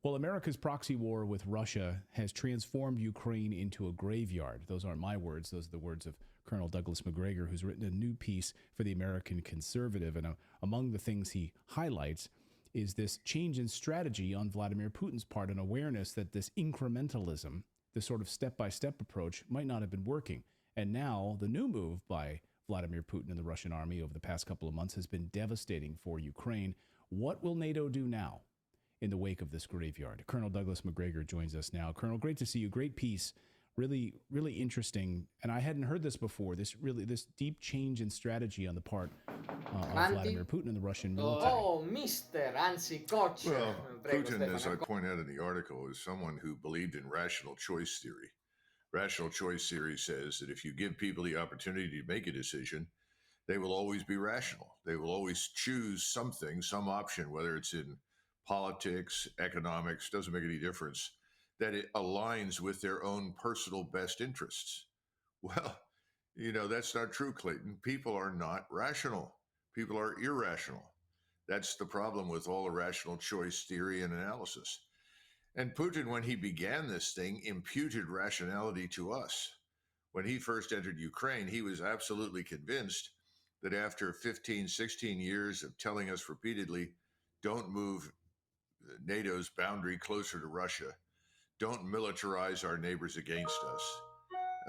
Well, America's proxy war with Russia has transformed Ukraine into a graveyard. Those aren't my words. Those are the words of Colonel Douglas MacGregor, who's written a new piece for the American Conservative. And among the things he highlights is this change in strategy on Vladimir Putin's part, an awareness that this incrementalism, this sort of step-by-step approach, might not have been working. And now the new move by Vladimir Putin and the Russian army over the past couple of months has been devastating for Ukraine. What will NATO do now in the wake of this graveyard? Colonel Douglas MacGregor joins us now. Colonel, great to see you. Great piece. Really, really interesting. And I hadn't heard this before. This deep change in strategy on the part of Vladimir Putin and the Russian military. Oh, mister, anzi, coach. Well, Prego, Putin, Stefano. as I point out in the article, is someone who believed in rational choice theory. Rational choice theory says that if you give people the opportunity to make a decision, they will always be rational. They will always choose something, some option, whether it's in politics, economics, doesn't make any difference, that it aligns with their own personal best interests. Well, that's not true, Clayton. People are not rational. People are irrational. That's the problem with all irrational choice theory and analysis. And Putin, when he began this thing, imputed rationality to us. When he first entered Ukraine, he was absolutely convinced that after 15, 16 years of telling us repeatedly, don't move NATO's boundary closer to Russia, don't militarize our neighbors against us,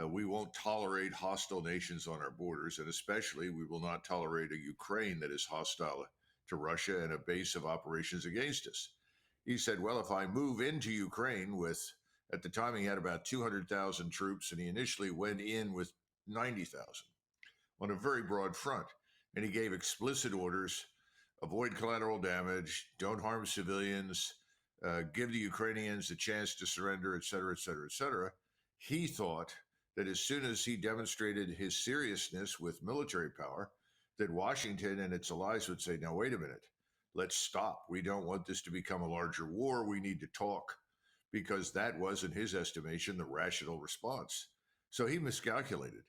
we won't tolerate hostile nations on our borders, and especially we will not tolerate a Ukraine that is hostile to Russia and a base of operations against us. He said, well, if I move into Ukraine with, at the time he had about 200,000 troops, and he initially went in with 90,000 on a very broad front. And he gave explicit orders, avoid collateral damage, don't harm civilians, give the Ukrainians a chance to surrender, et cetera, et cetera, et cetera. He thought that as soon as he demonstrated his seriousness with military power, that Washington and its allies would say, now, wait a minute. Let's stop. We don't want this to become a larger war. We need to talk, because that was, in his estimation, the rational response. So he miscalculated.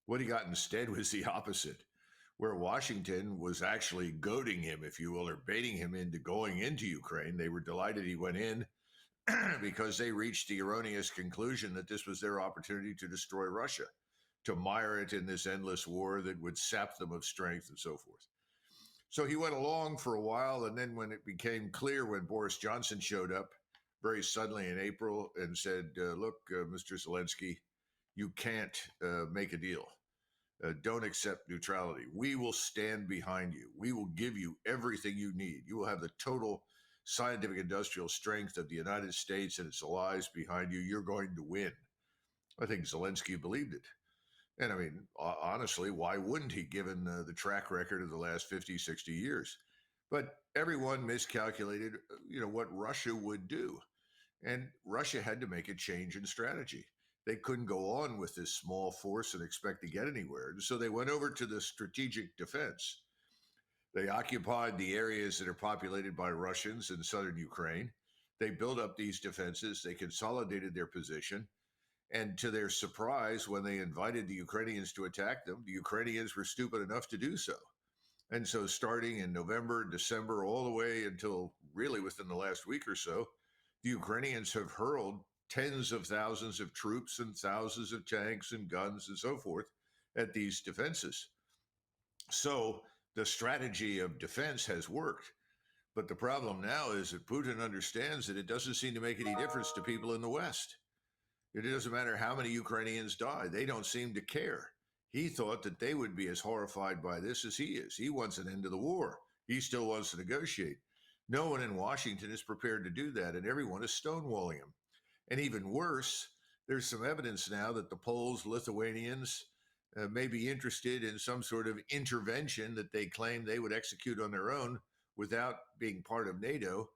What he got instead was the opposite, where Washington was actually goading him, if you will, or baiting him into going into Ukraine. They were delighted he went in because they reached the erroneous conclusion that this was their opportunity to destroy Russia, to mire it in this endless war that would sap them of strength and so forth. So he went along for a while, and then when it became clear, when Boris Johnson showed up very suddenly in April and said, look, Mr. Zelensky, you can't make a deal. Don't accept neutrality. We will stand behind you. We will give you everything you need. You will have the total scientific industrial strength of the United States and its allies behind you. You're going to win. I think Zelensky believed it. And I mean, honestly, why wouldn't he, given the track record of the last 50, 60 years? But everyone miscalculated, what Russia would do. And Russia had to make a change in strategy. They couldn't go on with this small force and expect to get anywhere. So they went over to the strategic defense. They occupied the areas that are populated by Russians in southern Ukraine. They built up these defenses. They consolidated their position. And to their surprise, when they invited the Ukrainians to attack them, the Ukrainians were stupid enough to do so. And so starting in November, December, all the way until really within the last week or so, the Ukrainians have hurled tens of thousands of troops and thousands of tanks and guns and so forth at these defenses. So the strategy of defense has worked. But the problem now is that Putin understands that it doesn't seem to make any difference to people in the West. It doesn't matter how many Ukrainians die. They don't seem to care. He thought that they would be as horrified by this as he is. He wants an end to the war. He still wants to negotiate. No one in Washington is prepared to do that, and everyone is stonewalling him. And even worse, there's some evidence now that the Poles, Lithuanians may be interested in some sort of intervention that they claim they would execute on their own without being part of NATO.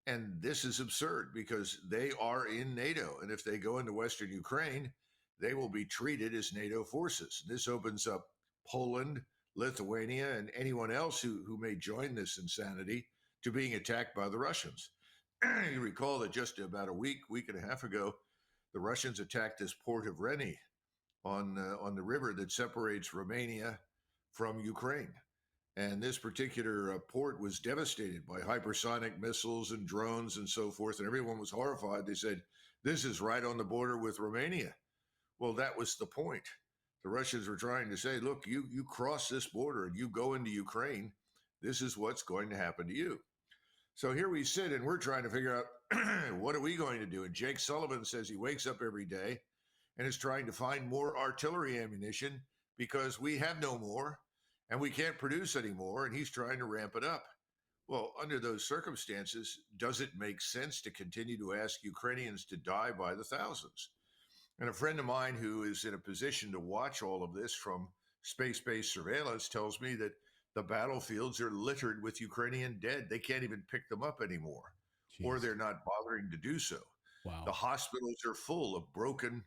And this is absurd because they are in NATO. And if they go into Western Ukraine, they will be treated as NATO forces. This opens up Poland, Lithuania, and anyone else who may join this insanity to being attacked by the Russians. You recall that just about a week and a half ago, the Russians attacked this port of Reni on the river that separates Romania from Ukraine. And this particular port was devastated by hypersonic missiles and drones and so forth. And everyone was horrified. They said, this is right on the border with Romania. Well, that was the point. The Russians were trying to say, look, you cross this border and you go into Ukraine, this is what's going to happen to you. So here we sit and we're trying to figure out what are we going to do? And Jake Sullivan says he wakes up every day and is trying to find more artillery ammunition because we have no more and we can't produce anymore. And he's trying to ramp it up. Well, under those circumstances, does it make sense to continue to ask Ukrainians to die by the thousands? And a friend of mine who is in a position to watch all of this from space-based surveillance tells me that the battlefields are littered with Ukrainian dead. They can't even pick them up anymore, or they're not bothering to do so. Wow. The hospitals are full of broken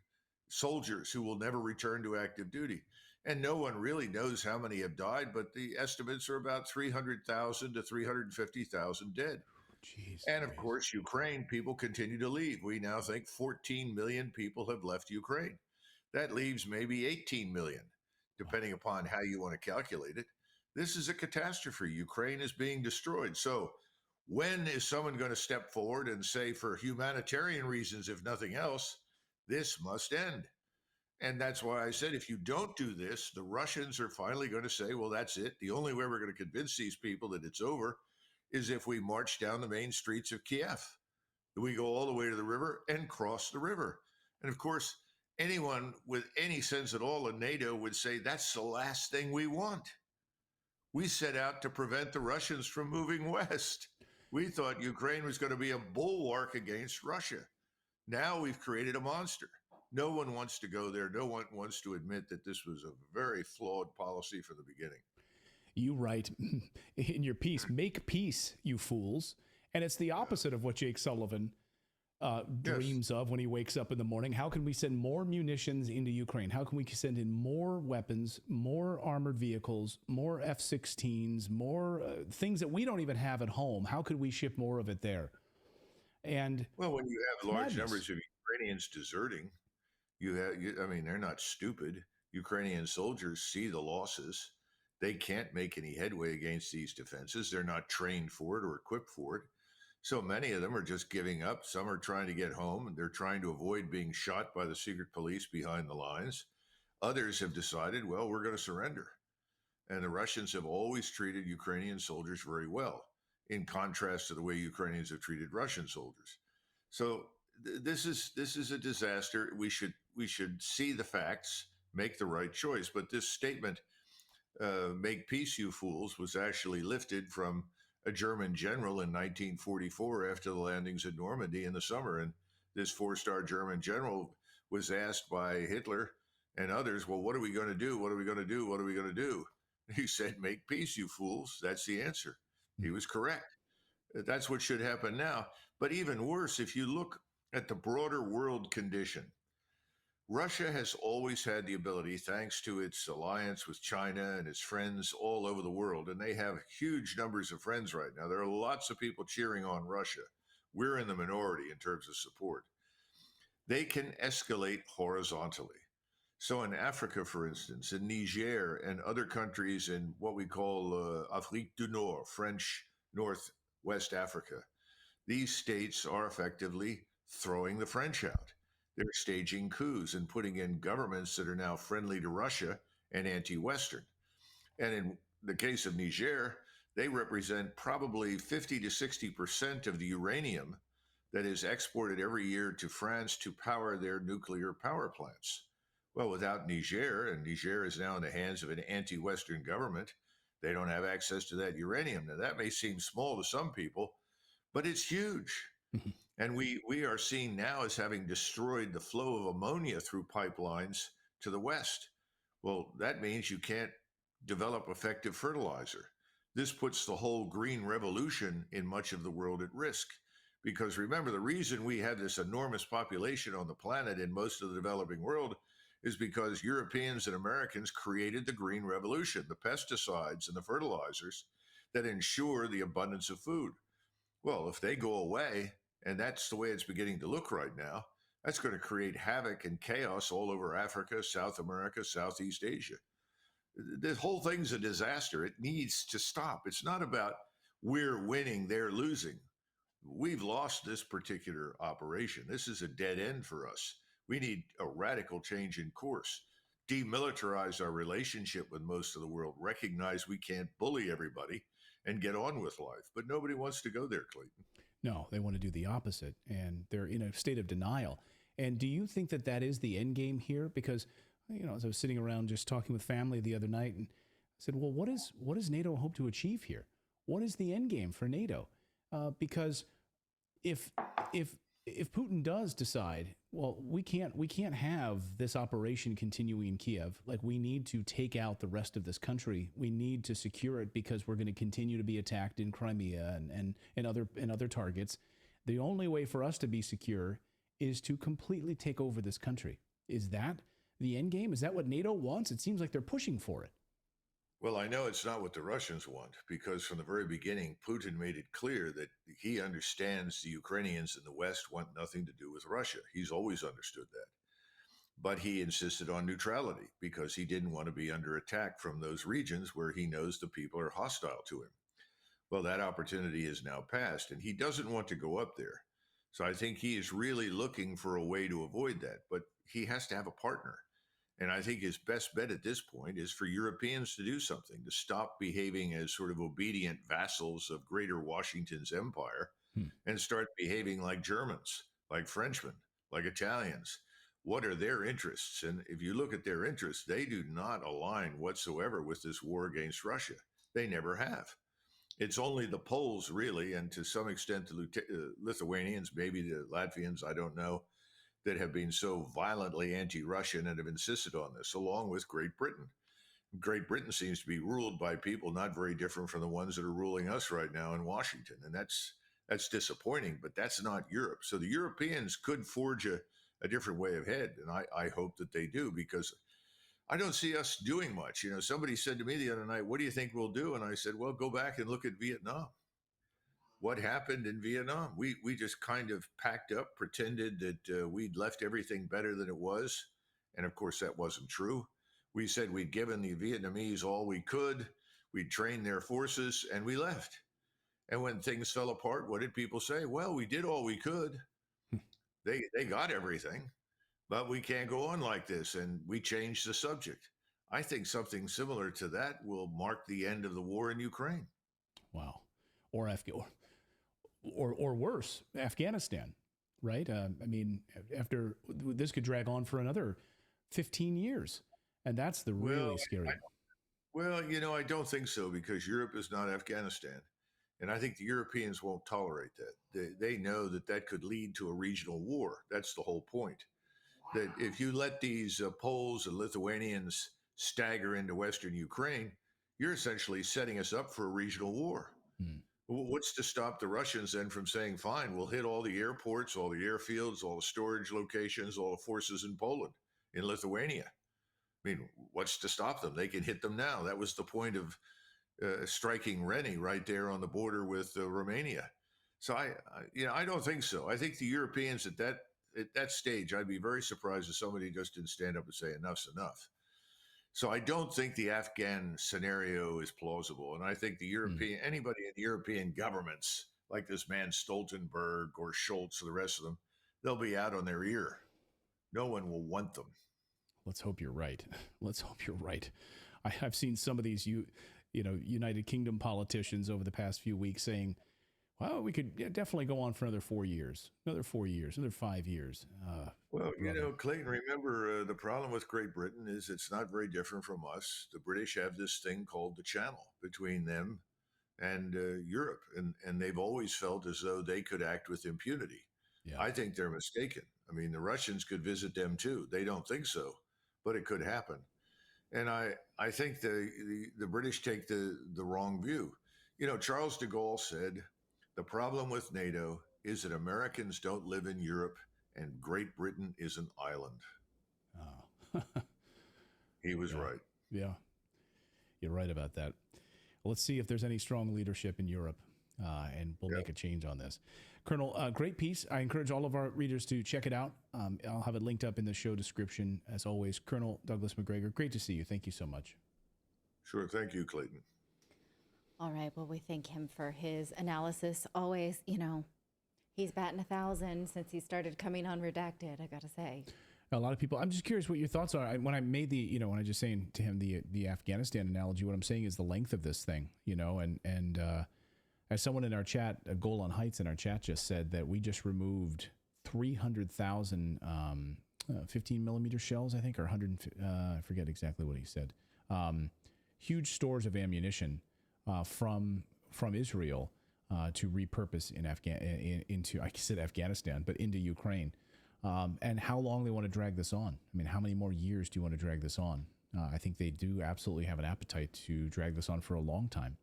soldiers who will never return to active duty. And no one really knows how many have died, but the estimates are about 300,000 to 350,000 dead. And of course, Ukraine, people continue to leave. We now think 14 million people have left Ukraine. That leaves maybe 18 million, depending upon how you want to calculate it. This is a catastrophe. Ukraine is being destroyed. So when is someone going to step forward and say, for humanitarian reasons, if nothing else, this must end? And that's why I said, if you don't do this, the Russians are finally going to say, well, that's it. The only way we're going to convince these people that it's over is if we march down the main streets of Kiev. We go all the way to the river and cross the river. And of course, anyone with any sense at all in NATO would say that's the last thing we want. We set out to prevent the Russians from moving west. We thought Ukraine was going to be a bulwark against Russia. Now we've created a monster. No one wants to go there. No one wants to admit that this was a very flawed policy from the beginning. You write in your piece, make peace, you fools. And it's the opposite of what Jake Sullivan dreams of when he wakes up in the morning. How can we send more munitions into Ukraine? How can we send in more weapons, more armored vehicles, more F-16s, more things that we don't even have at home? How could we ship more of it there? And well, when you have large numbers of Ukrainians deserting, I mean, they're not stupid. Ukrainian soldiers see the losses. They can't make any headway against these defenses. They're not trained for it or equipped for it. So many of them are just giving up. Some are trying to get home, and they're trying to avoid being shot by the secret police behind the lines. Others have decided, well, we're going to surrender. And the Russians have always treated Ukrainian soldiers very well, in contrast to the way Ukrainians have treated Russian soldiers. So this is a disaster. We should see the facts, make the right choice. But this statement, make peace, you fools, was actually lifted from a German general in 1944 after the landings at Normandy in the summer. And this four-star German general was asked by Hitler and others, well, what are we going to do? What are we going to do? What are we going to do? He said, make peace, you fools. That's the answer. He was correct. That's what should happen now. But even worse, if you look at the broader world condition, Russia has always had the ability, thanks to its alliance with China and its friends all over the world, and they have huge numbers of friends right now. There are lots of people cheering on Russia. We're in the minority in terms of support. They can escalate horizontally. So in Africa, for instance, in Niger and other countries in what we call Afrique du Nord, French Northwest Africa, these states are effectively throwing the French out. They're staging coups and putting in governments that are now friendly to Russia and anti-Western. And in the case of Niger, they represent probably 50 to 60% of the uranium that is exported every year to France to power their nuclear power plants. Well, without Niger, and Niger is now in the hands of an anti-Western government, they don't have access to that uranium. Now, that may seem small to some people, but it's huge. And we are seen now as having destroyed the flow of ammonia through pipelines to the West. Well, that means you can't develop effective fertilizer. This puts the whole green revolution in much of the world at risk. Because remember, the reason we have this enormous population on the planet in most of the developing world is because Europeans and Americans created the green revolution, the pesticides and the fertilizers that ensure the abundance of food. Well, if they go away, and that's the way it's beginning to look right now, that's going to create havoc and chaos all over Africa, South America, Southeast Asia. This whole thing's a disaster. It needs to stop. It's not about we're winning, they're losing. We've lost this particular operation. This is a dead end for us. We need a radical change in course. Demilitarize our relationship with most of the world. Recognize we can't bully everybody and get on with life. But nobody wants to go there, Clayton. No, they want to do the opposite, and they're in a state of denial. And do you think that that is the end game here? Because, as I was sitting around just talking with family the other night, and I said, well, what does NATO hope to achieve here? What is the end game for NATO? Because if Putin does decide, well, we can't have this operation continuing in Kiev. Like, we need to take out the rest of this country. We need to secure it because we're going to continue to be attacked in Crimea and other targets. The only way for us to be secure is to completely take over this country. Is that the end game? Is that what NATO wants? It seems like they're pushing for it. Well, I know it's not what the Russians want, because from the very beginning, Putin made it clear that he understands the Ukrainians in the West want nothing to do with Russia. He's always understood that. But he insisted on neutrality because he didn't want to be under attack from those regions where he knows the people are hostile to him. Well, that opportunity is now passed, and he doesn't want to go up there. So I think he is really looking for a way to avoid that, but he has to have a partner. And I think his best bet at this point is for Europeans to do something, to stop behaving as sort of obedient vassals of Greater Washington's empire and start behaving like Germans, like Frenchmen, like Italians. What are their interests? And if you look at their interests, they do not align whatsoever with this war against Russia. They never have. It's only the Poles, really, and to some extent the Lithuanians, maybe the Latvians, I don't know, that have been so violently anti-Russian and have insisted on this, along with Great Britain. Great Britain seems to be ruled by people not very different from the ones that are ruling us right now in Washington. And that's disappointing, but that's not Europe. So the Europeans could forge a different way ahead. And I hope that they do, because I don't see us doing much. Somebody said to me the other night, what do you think we'll do? And I said, well, go back and look at Vietnam. What happened in Vietnam? We just kind of packed up, pretended that we'd left everything better than it was. And of course, that wasn't true. We said we'd given the Vietnamese all we could. We'd trained their forces, and we left. And when things fell apart, what did people say? Well, we did all we could. They got everything, but we can't go on like this. And we changed the subject. I think something similar to that will mark the end of the war in Ukraine. Wow. Or worse, Afghanistan, right? After this could drag on for another 15 years. And that's the really scary. I don't think so, because Europe is not Afghanistan. And I think the Europeans won't tolerate that. They know that could lead to a regional war. That's the whole point. That if you let these Poles and Lithuanians stagger into Western Ukraine, you're essentially setting us up for a regional war. What's to stop the Russians then from saying, fine, we'll hit all the airports, all the airfields, all the storage locations, all the forces in Poland, in Lithuania? I mean, what's to stop them? They can hit them now. That was the point of striking Rennie right there on the border with Romania. So I don't think so. I think the Europeans at that stage, I'd be very surprised if somebody just didn't stand up and say enough's enough. So I don't think the Afghan scenario is plausible. And I think anybody in the European governments, like this man Stoltenberg or Schultz or the rest of them, they'll be out on their ear. No one will want them. Let's hope you're right. Let's hope you're right. I've seen some of these, United Kingdom politicians over the past few weeks saying, well, we could definitely go on for another 4 years, another 5 years. Clayton, remember the problem with Great Britain is it's not very different from us. The British have this thing called the Channel between them and Europe, and they've always felt as though they could act with impunity. Yeah. I think they're mistaken. I mean, the Russians could visit them too. They don't think so, but it could happen. And I think the British take the wrong view. Charles de Gaulle said, the problem with NATO is that Americans don't live in Europe and Great Britain is an island. Oh. He was right. Yeah, you're right about that. Well, let's see if there's any strong leadership in Europe, and we'll make a change on this. Colonel, great piece. I encourage all of our readers to check it out. I'll have it linked up in the show description. As always, Colonel Douglas MacGregor, great to see you. Thank you so much. Sure. Thank you, Clayton. All right. Well, we thank him for his analysis. Always, he's batting 1,000 since he started coming on Redacted, I got to say. A lot of people, I'm just curious what your thoughts are. When I made when I just saying to him the Afghanistan analogy, what I'm saying is the length of this thing, and as someone in our chat, Goal on Heights in our chat just said that we just removed 300,000 15 millimeter shells, I think, or 100, I forget exactly what he said. Huge stores of ammunition from Israel to repurpose into I said Afghanistan, but into Ukraine. And how long they want to drag this on. I mean, how many more years do you want to drag this on? I think they do absolutely have an appetite to drag this on for a long time.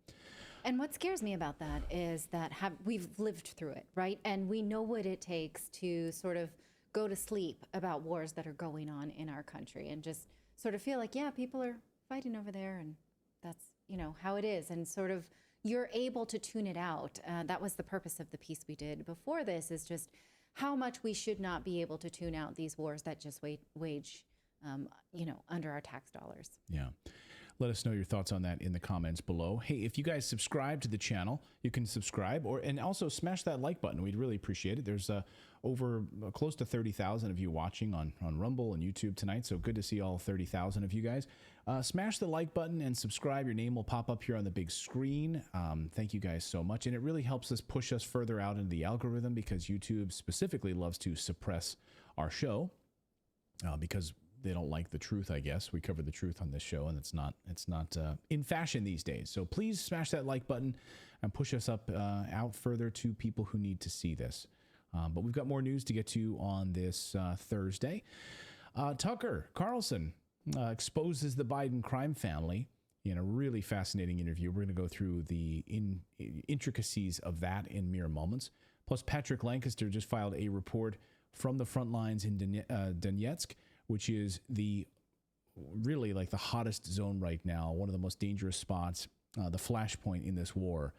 And what scares me about that is that we've lived through it, right? And we know what it takes to sort of go to sleep about wars that are going on in our country and just sort of feel like, yeah, people are fighting over there and that's, how it is. And sort of you're able to tune it out. That was the purpose of the piece we did before this, is just how much we should not be able to tune out these wars that just wage, under our tax dollars. Yeah. Let us know your thoughts on that in the comments below. Hey, if you guys subscribe to the channel, you can subscribe and also smash that like button. We'd really appreciate it. There's over close to 30,000 of you watching on Rumble and YouTube tonight, so good to see all 30,000 of you guys. Smash the like button and subscribe. Your name will pop up here on the big screen. Thank you guys so much, and it really helps us push us further out into the algorithm because YouTube specifically loves to suppress our show because they don't like the truth, I guess. We cover the truth on this show, and it's not in fashion these days. So please smash that like button and push us up out further to people who need to see this. But we've got more news to get to on this Thursday. Tucker Carlson exposes the Biden crime family in a really fascinating interview. We're going to go through the intricacies of that in mere moments. Plus, Patrick Lancaster just filed a report from the front lines in Donetsk, which is really like the hottest zone right now, one of the most dangerous spots, the flashpoint in this war.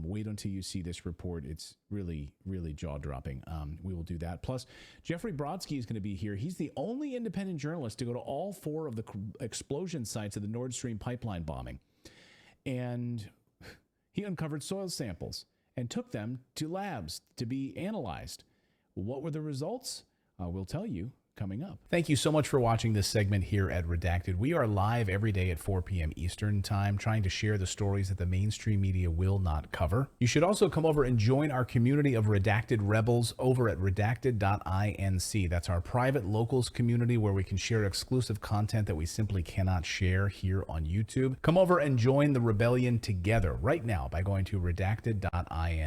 Wait until you see this report. It's really, really jaw-dropping. We will do that. Plus, Jeffrey Brodsky is going to be here. He's the only independent journalist to go to all 4 of the explosion sites of the Nord Stream pipeline bombing. And he uncovered soil samples and took them to labs to be analyzed. What were the results? We'll tell you coming up. Thank you so much for watching this segment here at Redacted. We are live every day at 4 p.m. Eastern Time, trying to share the stories that the mainstream media will not cover. You should also come over and join our community of Redacted Rebels over at redacted.inc. That's our private locals community where we can share exclusive content that we simply cannot share here on YouTube. Come over and join the rebellion together right now by going to redacted.inc.